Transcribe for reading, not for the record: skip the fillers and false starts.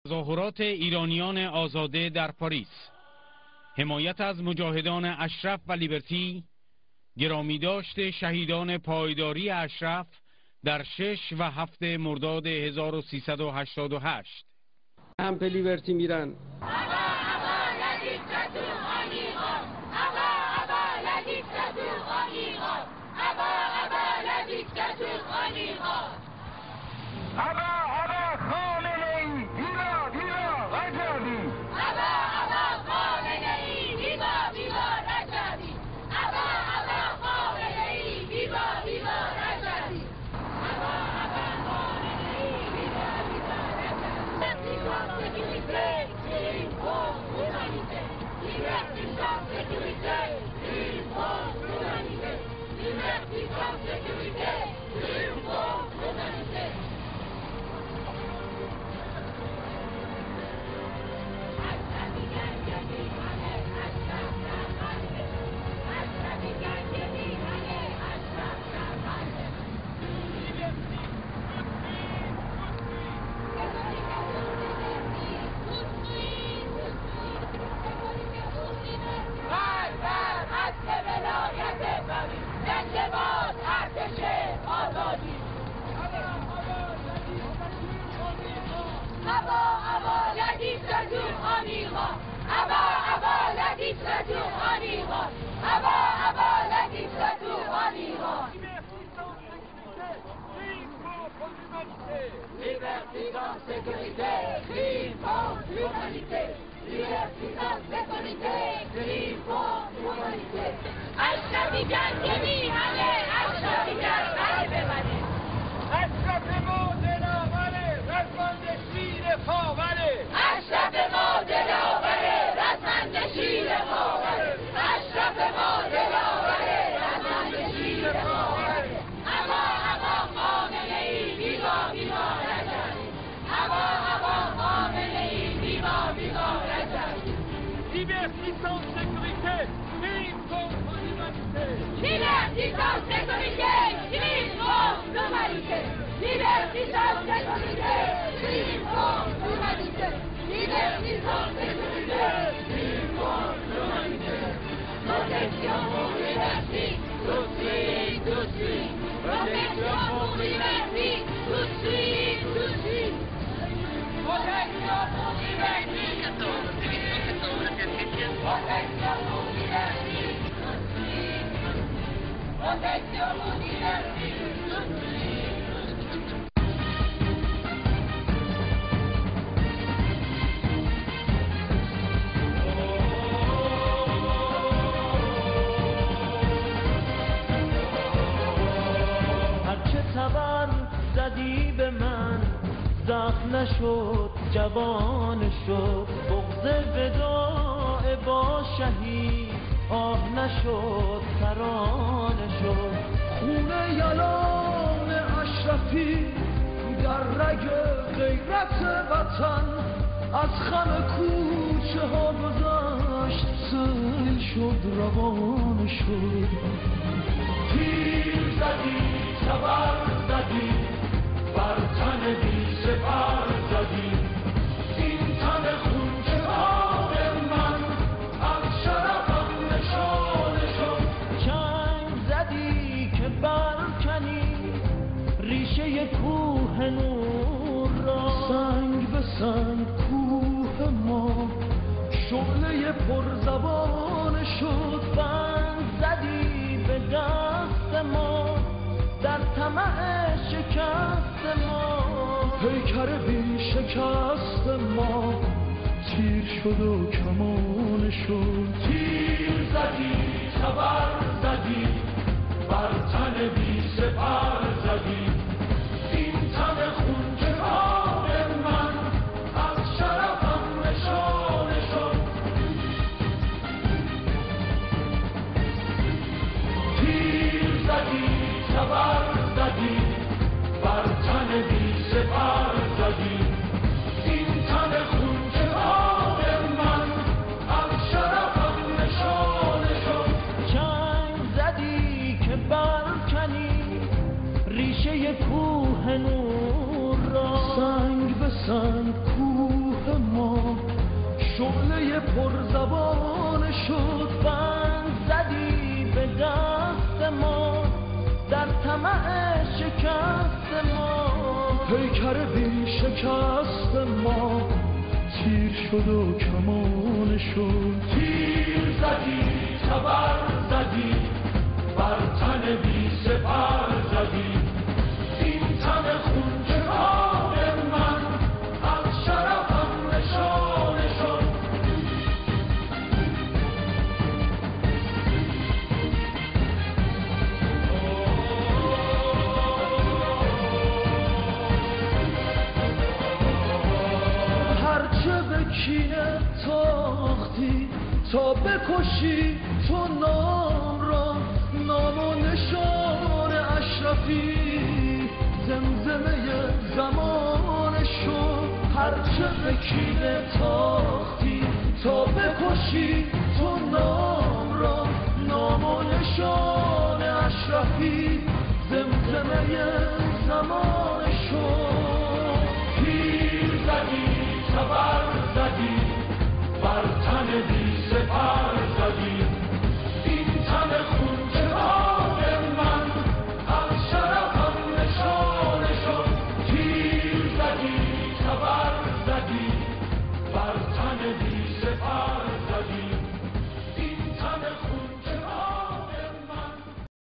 تظاهرات ایرانیان آزاده در پاریس، حمایت از مجاهدان اشرف و لیبرتی، گرامیداشت شهیدان پایداری اشرف در 6 و 7 مرداد 1388. هم به لیبرتی میرن. زخم نشد جوان شد، بغض وداع با شهید آه نشد ترانه شد. خون یلان اشرفی در رگ غیرت وطن از خم کوچه ها گذشت، سیل شد روان شد. تیر زدی تبر زدی بر تن بی سپر زدی، این تن خونچران من از شرفم نشانه شد. چنگ زدی که برکنی ریشه کوه نور را، سنگ به سنگ کوه ما شعله پرزبان شد. بند زدی به دست ما در طمع شکست ما، پیکر بی شکست ما تیر شد و کمان شد. تیر زدی تبر زدی بر تن بی سپر زدی، این تن خونچران من از شرفم نشانه شد. تیر زدی تبر زدی بر تن بی سپر زدی، این تن خونچران من از شرفم نشانه شد. چنگ زدی که برکنی شکست ما تیر شد و کمان شد. تیر زدی تبر زدی بر تن بی سپر زدی این تن خونچکان من از شرفم نشانه شد. هرچه به کینه تاختی تا بکشی تو نام را، نام و نشان اشرفی زمزمه زمان شد. هرچه به کینه تاختی تا بکشی تو نام را، نام و نشان اشرفی زمزمه زمان شد. تیر زدی تبر زدی بر